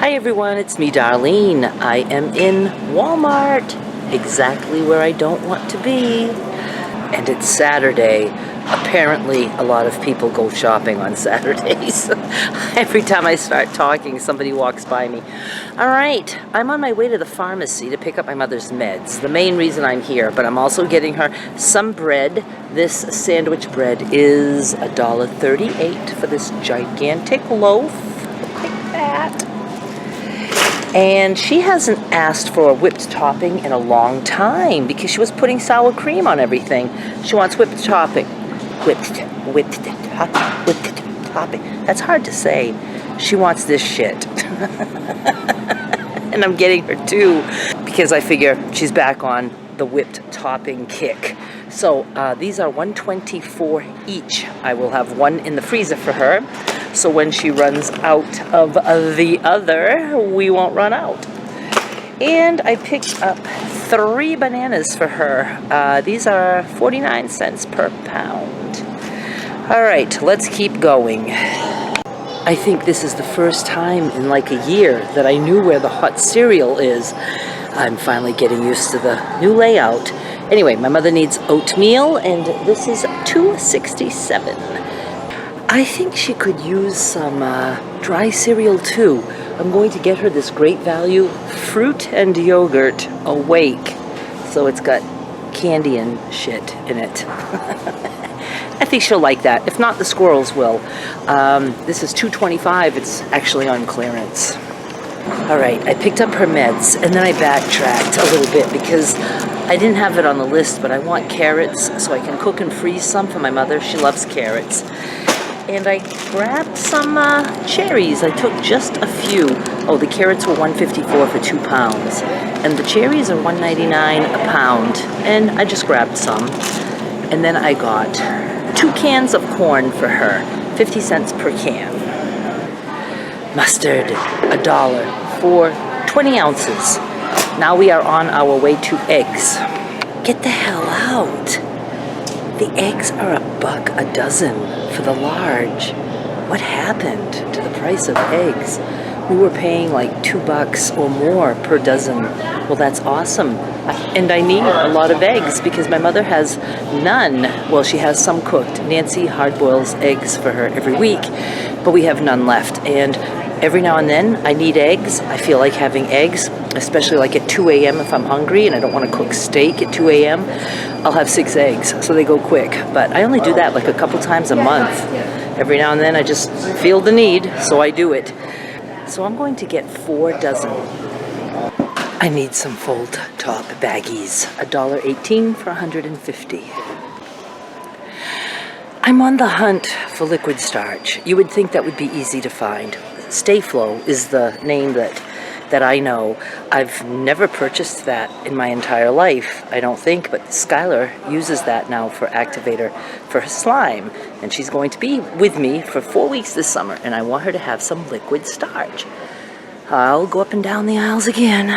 Hi everyone, it's me Darlene. I am in Walmart, exactly where I don't want to be. And it's Saturday. Apparently a lot of people go shopping on Saturdays. Every time I start talking, somebody walks by me. Alright, I'm on my way to the pharmacy to pick up my mother's meds. The main reason I'm here, but I'm also getting her some bread. This sandwich bread is $1.38 for this gigantic loaf. Like that. And she hasn't asked for a whipped topping in a long time because she was putting sour cream on everything. She wants whipped topping. Whipped topping. That's hard to say. She wants this shit. And I'm getting her two because I figure she's back on the whipped topping kick. So these are $1.24 each. I will have one in the freezer for her. So when she runs out of the other, we won't run out. And I picked up 3 bananas for her. These are 49 cents per pound. All right, let's keep going. I think this is the first time in like a year that I knew where the hot cereal is. I'm finally getting used to the new layout. Anyway, my mother needs oatmeal, and this is $2.67. I think she could use some dry cereal too. I'm going to get her this great value fruit and yogurt awake. So it's got candy and shit in it. I think she'll like that. If not, the squirrels will. This is $2.25. It's actually on clearance. All right, I picked up her meds and then I backtracked a little bit because I didn't have it on the list, but I want carrots so I can cook and freeze some for my mother. She loves carrots. And I grabbed some cherries. I took just a few. Oh, the carrots were $1.54 for 2 pounds. And the cherries are $1.99 a pound. And I just grabbed some. And then I got 2 cans of corn for her. 50 cents per can. Mustard, $1 for 20 ounces. Now we are on our way to eggs. Get the hell out. The eggs are $1 a dozen for the large. What happened to the price of eggs? We were paying like $2 or more per dozen. Well, that's awesome. And I need a lot of eggs because my mother has none. Well, she has some cooked. Nancy hard boils eggs for her every week, but we have none left. And every now and then I need eggs. I feel like having eggs, especially like at 2 a.m. if I'm hungry and I don't want to cook steak at 2 a.m. I'll have 6 eggs, so they go quick. But I only do that like a couple times a month. Every now and then I just feel the need, so I do it. So I'm going to get 4 dozen. I need some fold top baggies. $1.18 for 150. I'm on the hunt for liquid starch. You would think that would be easy to find. Stayflow is the name that I know. I've never purchased that in my entire life, I don't think, but Skylar uses that now for activator for her slime, and she's going to be with me for 4 weeks this summer, and I want her to have some liquid starch. I'll go up and down the aisles again.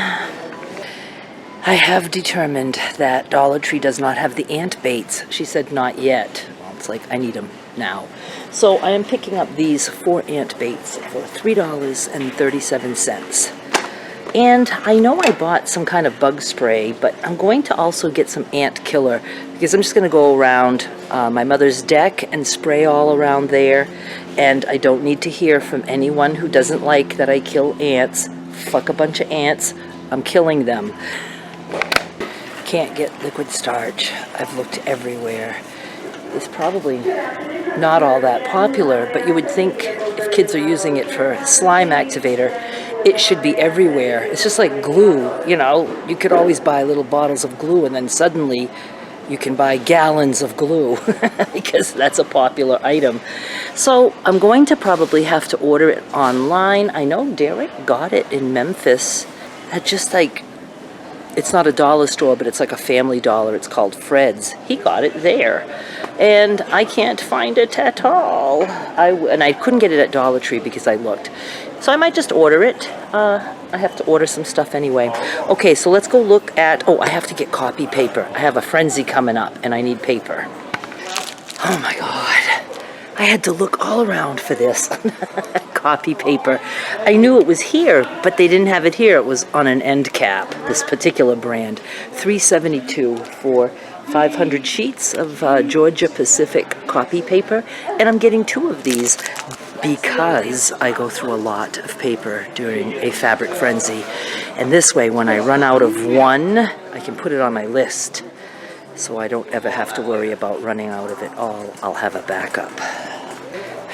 I have determined that Dollar Tree does not have the ant baits. She said not yet. Well, it's like I need them now. So I am picking up these 4 ant baits for $3.37. And I know I bought some kind of bug spray, but I'm going to also get some ant killer because I'm just going to go around my mother's deck and spray all around there. And I don't need to hear from anyone who doesn't like that I kill ants. Fuck a bunch of ants. I'm killing them. Can't get liquid starch. I've looked everywhere. It's probably not all that popular, but you would think if kids are using it for slime activator, it should be everywhere. It's just like glue, you know. You could always buy little bottles of glue and then suddenly you can buy gallons of glue because that's a popular item. So I'm going to probably have to order it online. I know Derek got it in Memphis at just like, it's not a dollar store, but it's like a Family Dollar. It's called Fred's. He got it there. And I can't find it at all. And I couldn't get it at Dollar Tree because I looked. So I might just order it. I have to order some stuff anyway. Okay, so let's go look at... Oh, I have to get copy paper. I have a frenzy coming up, and I need paper. Oh, my God. I had to look all around for this. copy paper. I knew it was here, but they didn't have it here. It was on an end cap, this particular brand. $3.72 for 500 sheets of Georgia Pacific copy paper. And I'm getting 2 of these because I go through a lot of paper during a Fabric Frenzy. And this way, when I run out of one, I can put it on my list. So I don't ever have to worry about running out of it all. I'll have a backup.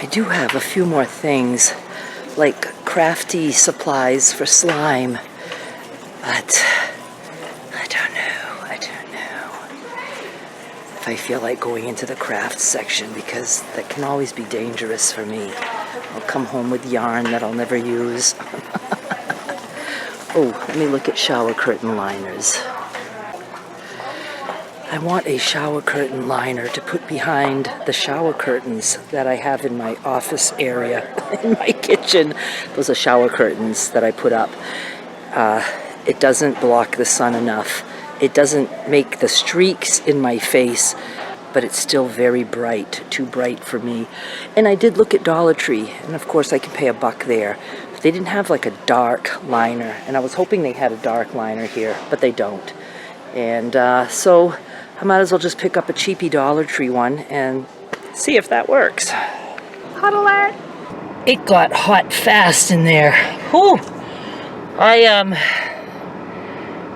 I do have a few more things, like crafty supplies for slime. But I don't know. If I feel like going into the craft section, because that can always be dangerous for me. I'll come home with yarn that I'll never use. Oh, let me look at shower curtain liners. I want a shower curtain liner to put behind the shower curtains that I have in my office area, in my kitchen. Those are shower curtains that I put up. It doesn't block the sun enough. It doesn't make the streaks in my face, but it's still very bright, too bright for me. And I did look at Dollar Tree, and of course I can pay $1 there. They didn't have like a dark liner, and I was hoping they had a dark liner here, but they don't. And so I might as well just pick up a cheapy Dollar Tree one and see if that works. Huddle it! It got hot fast in there. Whew!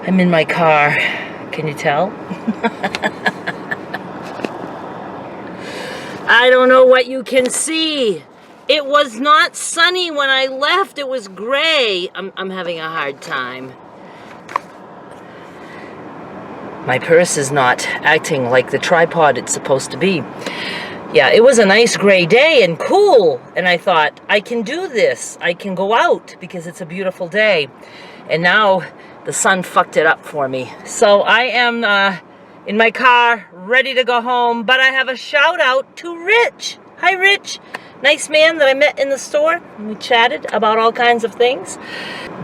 I'm in my car. Can you tell? I don't know what you can see. It was not sunny when I left. It was gray. I'm having a hard time. My purse is not acting like the tripod it's supposed to be. Yeah, it was a nice gray day and cool. And I thought, I can do this. I can go out because it's a beautiful day. And now the sun fucked it up for me. So I am in my car, ready to go home. But I have a shout out to Rich. Hi, Rich. Nice man that I met in the store. We chatted about all kinds of things.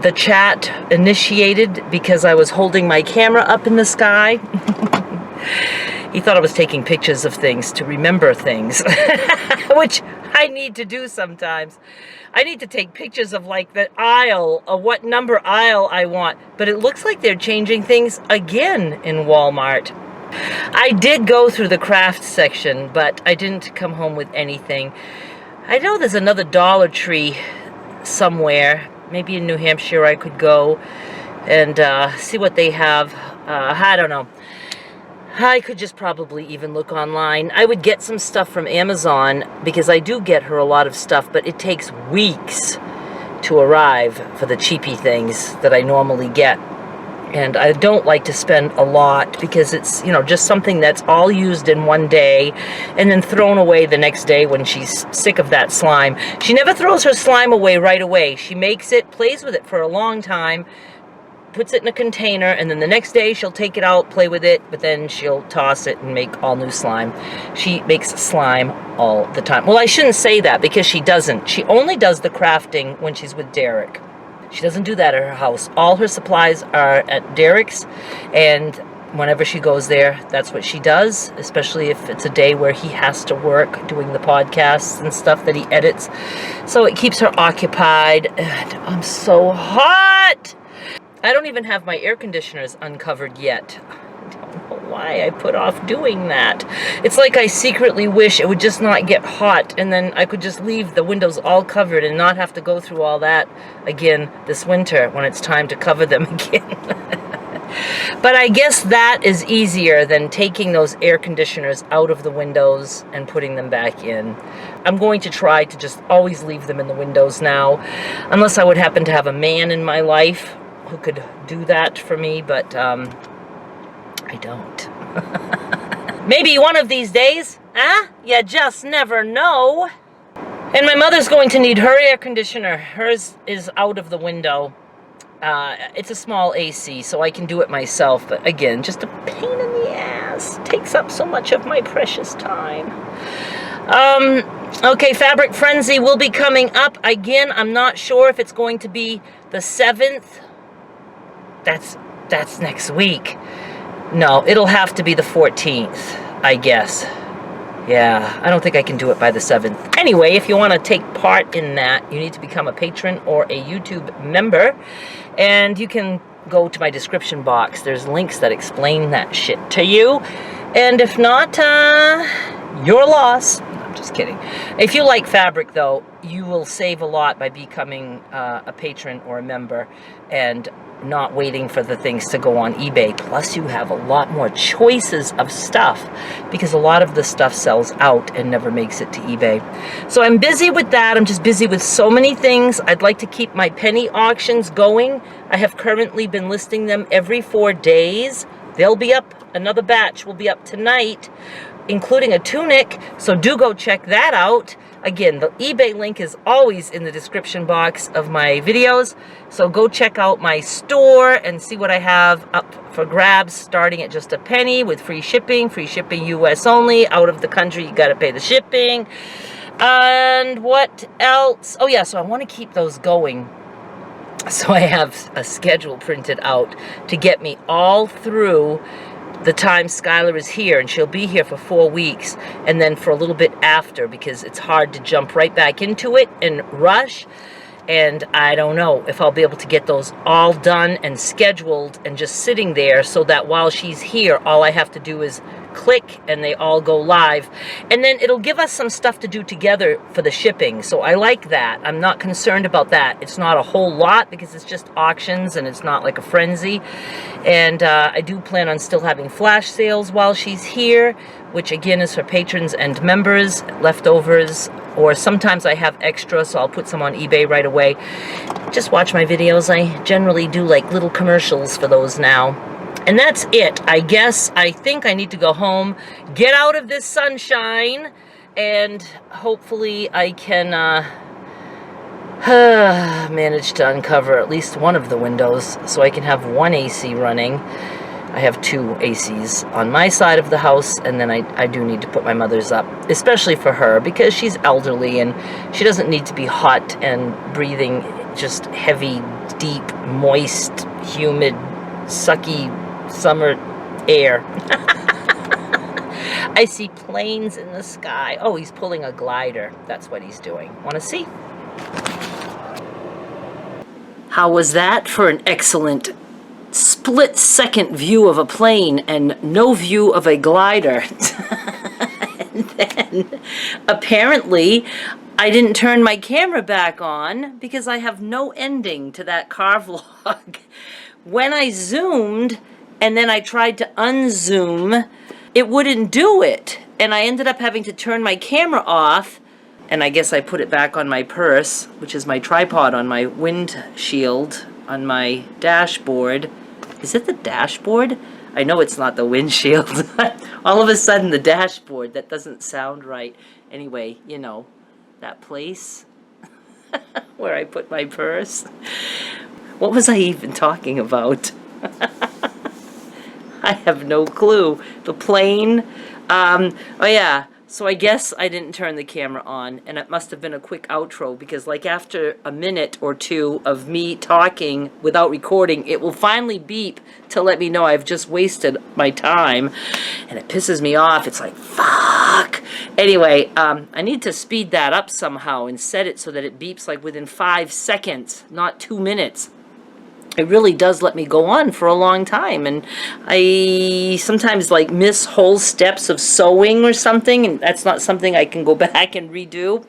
The chat initiated because I was holding my camera up in the sky. He thought I was taking pictures of things to remember things, which I need to do sometimes. I need to take pictures of like the aisle, of what number aisle I want. But it looks like they're changing things again in Walmart. I did go through the craft section, but I didn't come home with anything. I know there's another Dollar Tree somewhere. Maybe in New Hampshire I could go and see what they have. I don't know. I could just probably even look online. I would get some stuff from Amazon because I do get her a lot of stuff, but it takes weeks to arrive for the cheapy things that I normally get. And I don't like to spend a lot because it's, you know, just something that's all used in one day and then thrown away the next day when she's sick of that slime. She never throws her slime away right away. She makes it, plays with it for a long time, puts it in a container, and then the next day she'll take it out, play with it, but then she'll toss it and make all new slime. She makes slime all the time. Well, I shouldn't say that because she doesn't. She only does the crafting when she's with Derek. She doesn't do that at her house. All her supplies are at Derek's, and whenever she goes there, that's what she does, especially if it's a day where he has to work doing the podcasts and stuff that he edits. So it keeps her occupied, and I'm so hot! I don't even have my air conditioners uncovered yet. I don't know why I put off doing that. It's like I secretly wish it would just not get hot, and then I could just leave the windows all covered and not have to go through all that again this winter when it's time to cover them again. But I guess that is easier than taking those air conditioners out of the windows and putting them back in. I'm going to try to just always leave them in the windows now, unless I would happen to have a man in my life who could do that for me, but I don't. Maybe one of these days, huh? You just never know. And my mother's going to need her air conditioner. Hers is out of the window. It's a small AC, so I can do it myself. But again, just a pain in the ass. Takes up so much of my precious time. Okay, Fabric Frenzy will be coming up. Again, I'm not sure if it's going to be the 7th. That's next week. No, it'll have to be the 14th, I guess. Yeah, I don't think I can do it by the 7th. Anyway, if you want to take part in that, you need to become a patron or a YouTube member. And you can go to my description box. There's links that explain that shit to you. And if not, your loss. No, I'm just kidding. If you like fabric, though, you will save a lot by becoming a patron or a member and not waiting for the things to go on eBay. Plus, you have a lot more choices of stuff because a lot of the stuff sells out and never makes it to eBay. So I'm busy with that. I'm just busy with so many things. I'd like to keep my penny auctions going. I have currently been listing them every 4 days. They'll be up. Another batch will be up tonight, including a tunic. So do go check that out. Again, the eBay link is always in the description box of my videos. So go check out my store and see what I have up for grabs, starting at just a penny with free shipping US only. Out of the country, you got to pay the shipping. And what else? Oh yeah, so I want to keep those going. So I have a schedule printed out to get me all through the time Skylar is here, and she'll be here for 4 weeks, and then for a little bit after, because it's hard to jump right back into it and rush. And I don't know if I'll be able to get those all done and scheduled and just sitting there so that while she's here, all I have to do is click and they all go live. And then it'll give us some stuff to do together for the shipping. So I like that. I'm not concerned about that. It's not a whole lot because it's just auctions and it's not like a frenzy. And I do plan on still having flash sales while she's here, which again is for patrons and members, leftovers, or sometimes I have extra, so I'll put some on eBay right away. Just watch my videos. I generally do like little commercials for those now. And that's it. I guess I think I need to go home, get out of this sunshine, and hopefully I can manage to uncover at least one of the windows so I can have one AC running. I have 2 ACs on my side of the house, and then I do need to put my mother's up, especially for her, because she's elderly and she doesn't need to be hot and breathing just heavy, deep, moist, humid, sucky summer air. I see planes in the sky. Oh, he's pulling a glider. That's what he's doing. Want to see? How was that for an excellent split-second view of a plane and no view of a glider? And then, apparently, I didn't turn my camera back on because I have no ending to that car vlog. When I zoomed and then I tried to unzoom, it wouldn't do it. And I ended up having to turn my camera off, and I guess I put it back on my purse, which is my tripod on my windshield, on my dashboard. Is it the dashboard? I know it's not the windshield. All of a sudden, the dashboard, that doesn't sound right. Anyway, you know, that place where I put my purse. What was I even talking about? I have no clue. The plane. Oh yeah. So I guess I didn't turn the camera on, and it must have been a quick outro, because like after a minute or two of me talking without recording, it will finally beep to let me know I've just wasted my time, and it pisses me off. It's like, fuck. Anyway, I need to speed that up somehow and set it so that it beeps like within 5 seconds, not 2 minutes. It really does let me go on for a long time, and I sometimes like miss whole steps of sewing or something, and that's not something I can go back and redo.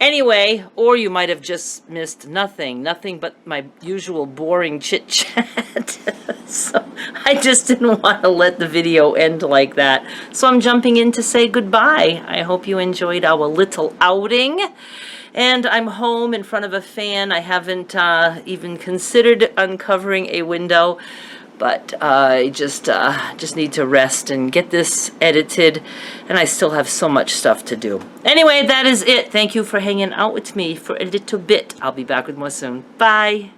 Anyway, or you might have just missed nothing but my usual boring chit chat. So I just didn't want to let the video end like that. So I'm jumping in to say goodbye. I hope you enjoyed our little outing. And I'm home in front of a fan. I haven't even considered uncovering a window, but I just need to rest and get this edited, and I still have so much stuff to do. Anyway, that is it. Thank you for hanging out with me for a little bit. I'll be back with more soon. Bye.